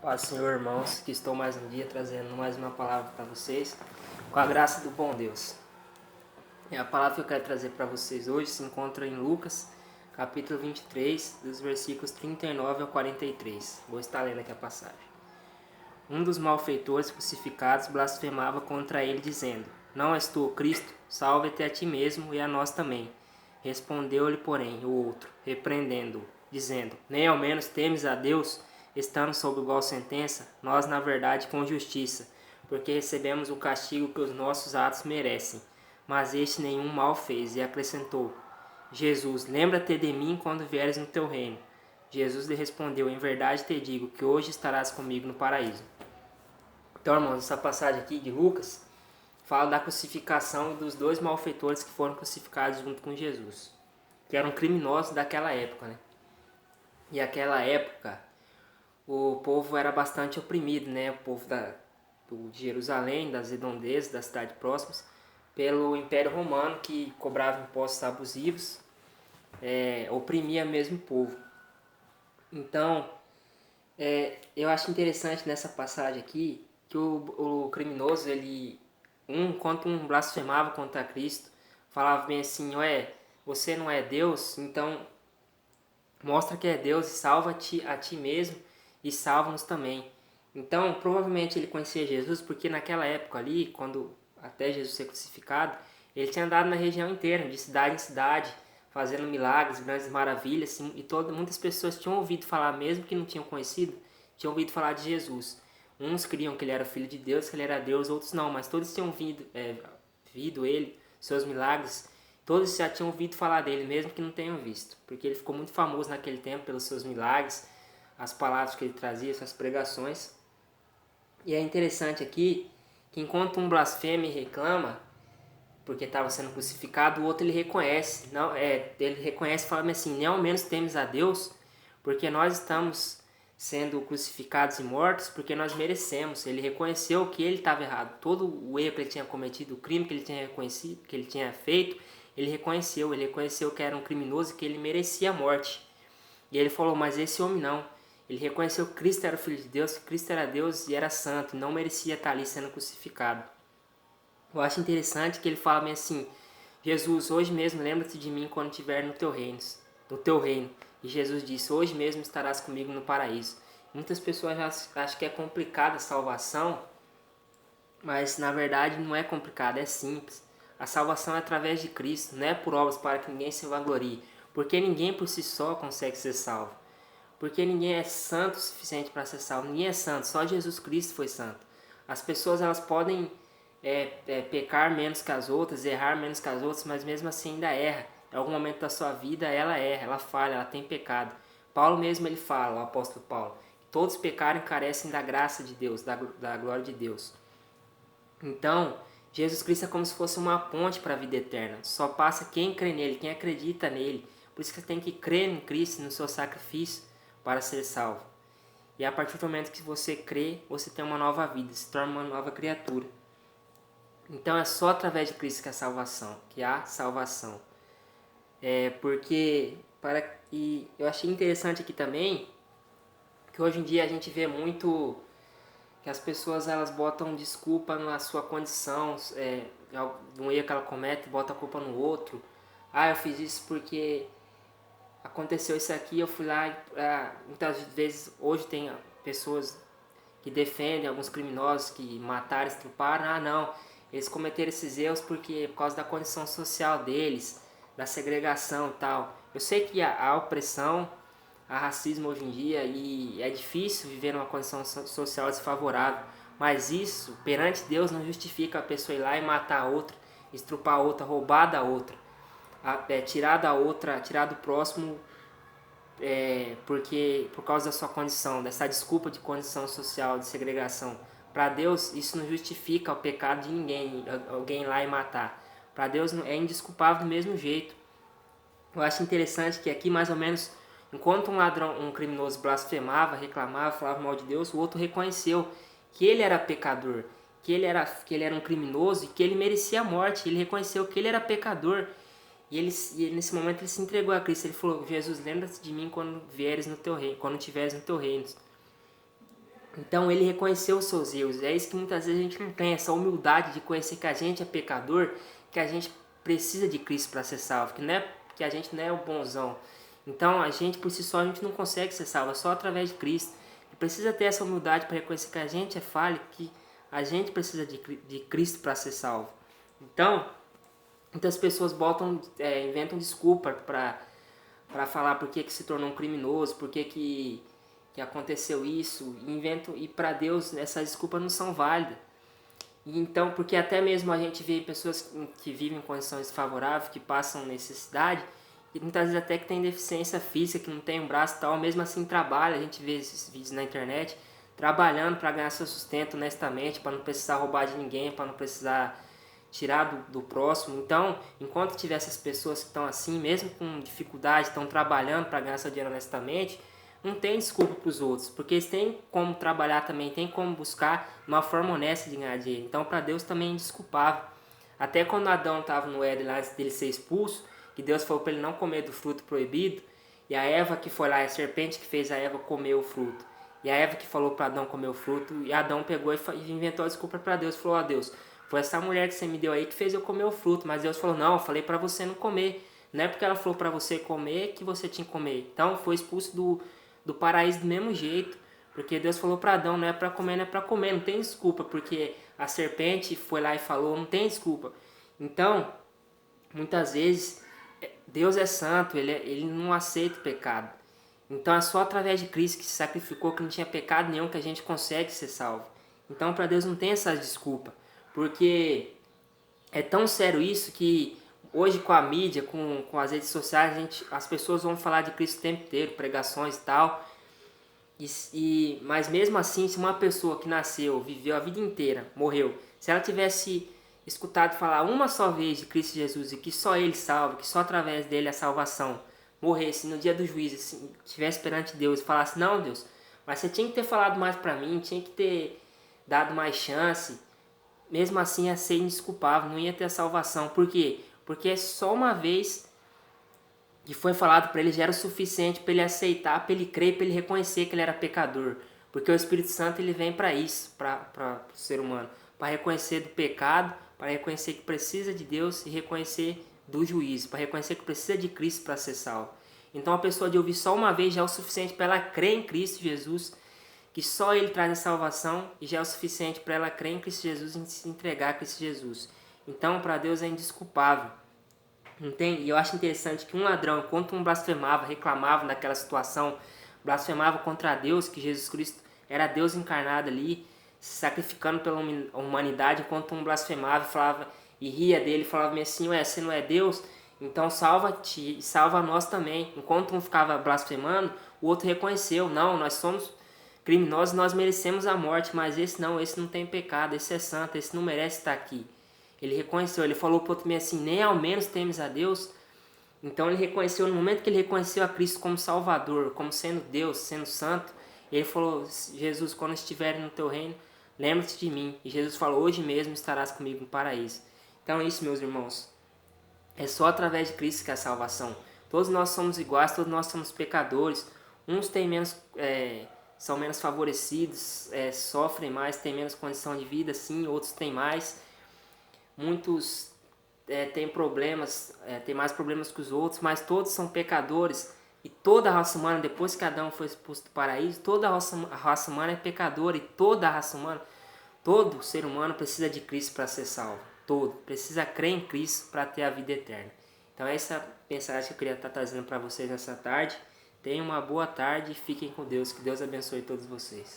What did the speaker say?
Paz, Senhor, irmãos, que estou mais um dia trazendo mais uma palavra para vocês, com a graça do bom Deus. E a palavra que eu quero trazer para vocês hoje se encontra em Lucas, capítulo 23, dos versículos 39 ao 43. Vou estar lendo aqui a passagem. Um dos malfeitores crucificados blasfemava contra ele, dizendo: Não és tu o Cristo? Salve-te a ti mesmo e a nós também. Respondeu-lhe, porém, o outro, repreendendo-o, dizendo: Nem ao menos temes a Deus, estando sob igual sentença, nós na verdade com justiça, porque recebemos o castigo que os nossos atos merecem. Mas este nenhum mal fez, e acrescentou: Jesus, lembra-te de mim quando vieres no teu reino. Jesus lhe respondeu: Em verdade te digo que hoje estarás comigo no paraíso. Então, irmãos, essa passagem aqui de Lucas fala da crucificação dos dois malfeitores que foram crucificados junto com Jesus, que eram criminosos daquela época, né? E naquela época o povo era bastante oprimido, né? O povo de Jerusalém, das redondezas, das cidades próximas, pelo Império Romano, que cobrava impostos abusivos, oprimia mesmo o povo. Então, eu acho interessante nessa passagem aqui que o criminoso, enquanto um blasfemava contra Cristo, falava bem assim: você não é Deus, então mostra que é Deus e salva-te a ti mesmo e salva-nos também. Então, provavelmente ele conhecia Jesus porque naquela época ali, quando até Jesus ser crucificado, ele tinha andado na região inteira, de cidade em cidade, fazendo milagres, grandes maravilhas, assim, e muitas pessoas tinham ouvido falar, mesmo que não tinham conhecido, tinham ouvido falar de Jesus. Uns criam que ele era o Filho de Deus, que ele era Deus, outros não, mas todos tinham visto ele, seus milagres, todos já tinham ouvido falar dele, mesmo que não tenham visto, porque ele ficou muito famoso naquele tempo pelos seus milagres, as palavras que ele trazia, suas pregações. E é interessante aqui que enquanto um blasfema e reclama porque estava sendo crucificado, o outro ele reconhece, ele reconhece e fala assim: nem ao menos temes a Deus, porque nós estamos sendo crucificados e mortos porque nós merecemos. Ele reconheceu que ele estava errado, todo o erro que ele tinha cometido, o crime que ele tinha reconhecido, que ele tinha feito, ele reconheceu que era um criminoso e que ele merecia a morte. E ele falou: mas esse homem não. Ele reconheceu que Cristo era o Filho de Deus, que Cristo era Deus e era santo, e não merecia estar ali sendo crucificado. Eu acho interessante que ele fala bem assim: Jesus, hoje mesmo lembra-te de mim quando estiver no teu reino. E Jesus disse: hoje mesmo estarás comigo no paraíso. Muitas pessoas acham que é complicada a salvação, mas na verdade não é complicado, é simples. A salvação é através de Cristo, não é por obras para que ninguém se vanglorie, porque ninguém por si só consegue ser salvo. Porque ninguém é santo o suficiente para ser salvo, ninguém é santo, só Jesus Cristo foi santo. As pessoas elas podem pecar menos que as outras, errar menos que as outras, mas mesmo assim ainda erra. Em algum momento da sua vida ela erra, ela falha, ela tem pecado. Paulo mesmo ele fala, o apóstolo Paulo, que todos pecaram e carecem da graça de Deus, da glória de Deus. Então, Jesus Cristo é como se fosse uma ponte para a vida eterna. Só passa quem crê nele, quem acredita nele. Por isso que você tem que crer em Cristo, no seu sacrifício, para ser salvo. E a partir do momento que você crê, você tem uma nova vida, se torna uma nova criatura. Então é só através de Cristo que há salvação. E eu achei interessante aqui também que hoje em dia a gente vê muito que as pessoas elas botam desculpa na sua condição, de um erro que ela comete, bota a culpa no outro. Eu fiz isso porque aconteceu isso aqui, eu fui lá. Muitas vezes hoje tem pessoas que defendem alguns criminosos que mataram, estruparam. Não, eles cometeram esses erros por causa da condição social deles, da segregação e tal. Eu sei que há opressão, há racismo hoje em dia e é difícil viver numa condição social desfavorável, mas isso, perante Deus, não justifica a pessoa ir lá e matar a outra, estrupar a outra, roubar da outra, tirar da outra, tirar do próximo, por causa da sua condição, dessa desculpa de condição social, de segregação. Para Deus, isso não justifica o pecado de ninguém, alguém ir lá e matar. Para Deus é indesculpável do mesmo jeito. Eu acho interessante que aqui, mais ou menos, enquanto um criminoso blasfemava, reclamava, falava mal de Deus, o outro reconheceu que ele era pecador, que ele era um criminoso e que ele merecia a morte. Ele reconheceu que ele era pecador. E nesse momento ele se entregou a Cristo. Ele falou: Jesus, lembra-te de mim quando vieres no teu reino, quando estiveres no teu reino. Então ele reconheceu os seus erros. É isso que muitas vezes a gente não tem, essa humildade de conhecer que a gente é pecador, que a gente precisa de Cristo para ser salvo, que a gente não é o bonzão. Então a gente por si só a gente não consegue ser salvo, é só através de Cristo. E precisa ter essa humildade para reconhecer que a gente é falho, que a gente precisa de Cristo para ser salvo. Então, muitas pessoas inventam desculpa para falar por que se tornou um criminoso, por que aconteceu isso, e para Deus essas desculpas não são válidas. E então, porque até mesmo a gente vê pessoas que vivem em condições desfavoráveis, que passam necessidade, e muitas vezes até que tem deficiência física, que não tem um braço e tal, mesmo assim trabalha, a gente vê esses vídeos na internet, trabalhando para ganhar seu sustento honestamente, para não precisar roubar de ninguém, para não precisar tirar do próximo. Então, enquanto tiver essas pessoas que estão assim, mesmo com dificuldade, estão trabalhando para ganhar seu dinheiro honestamente, não tem desculpa para os outros, porque eles têm como trabalhar também, tem como buscar uma forma honesta de ganhar dinheiro. Então, para Deus também é indesculpável. Até quando Adão estava no Éden, antes dele ser expulso, que Deus falou para ele não comer do fruto proibido, e a Eva que foi lá, a serpente que fez a Eva comer o fruto, e a Eva que falou para Adão comer o fruto, e Adão pegou e inventou a desculpa para Deus, falou: ó Deus, foi essa mulher que você me deu aí que fez eu comer o fruto. Mas Deus falou: não, eu falei para você não comer. Não é porque ela falou para você comer que você tinha que comer. Então foi expulso do paraíso do mesmo jeito. Porque Deus falou para Adão: não é para comer, não é para comer. Não tem desculpa. Porque a serpente foi lá e falou: não tem desculpa. Então, muitas vezes, Deus é santo. Ele não aceita o pecado. Então é só através de Cristo que se sacrificou, que não tinha pecado nenhum, que a gente consegue ser salvo. Então para Deus não tem essa desculpa. Porque é tão sério isso que hoje com a mídia, com as redes sociais, as pessoas vão falar de Cristo o tempo inteiro, pregações e tal. Mas mesmo assim, se uma pessoa que nasceu, viveu a vida inteira, morreu, se ela tivesse escutado falar uma só vez de Cristo Jesus e que só Ele salva, que só através dele a salvação, morresse no dia do juízo, assim, estivesse perante Deus e falasse: não, Deus, mas você tinha que ter falado mais pra mim, tinha que ter dado mais chance, mesmo assim ia ser indesculpável, não ia ter salvação. Por quê? Porque só uma vez que foi falado para ele já era o suficiente para ele aceitar, para ele crer, para ele reconhecer que ele era pecador. Porque o Espírito Santo ele vem para isso, para o ser humano, para reconhecer do pecado, para reconhecer que precisa de Deus e reconhecer do juízo, para reconhecer que precisa de Cristo para ser salvo. Então a pessoa de ouvir só uma vez já é o suficiente para ela crer em Cristo Jesus, que só Ele traz a salvação, e já é o suficiente para ela crer em Cristo Jesus e se entregar a Cristo Jesus. Então, para Deus é indesculpável. Entende? E eu acho interessante que um ladrão, enquanto um blasfemava, reclamava daquela situação, blasfemava contra Deus, que Jesus Cristo era Deus encarnado ali, se sacrificando pela humanidade, enquanto um blasfemava e falava, e ria dele, falava assim: ué, você não é Deus? Então salva-te e salva nós também. Enquanto um ficava blasfemando, o outro reconheceu: não, nós somos criminosos, nós merecemos a morte, mas esse não tem pecado, esse é santo, esse não merece estar aqui. Ele reconheceu, ele falou para o outro assim: nem ao menos temes a Deus. Então ele reconheceu, no momento que ele reconheceu a Cristo como Salvador, como sendo Deus, sendo santo, ele falou: Jesus, quando estiver no teu reino, lembra-te de mim. E Jesus falou: hoje mesmo estarás comigo no paraíso. Então é isso, meus irmãos. É só através de Cristo que é a salvação. Todos nós somos iguais, todos nós somos pecadores. Uns têm são menos favorecidos, sofrem mais, têm menos condição de vida, sim, outros têm mais. Muitos têm problemas, têm mais problemas que os outros, mas todos são pecadores. E toda a raça humana, depois que Adão foi expulso do paraíso, toda a raça humana é pecadora. E toda a raça humana, todo ser humano precisa de Cristo para ser salvo. Todo. Precisa crer em Cristo para ter a vida eterna. Então essa é a mensagem que eu queria estar trazendo para vocês nessa tarde. Tenham uma boa tarde e fiquem com Deus. Que Deus abençoe todos vocês.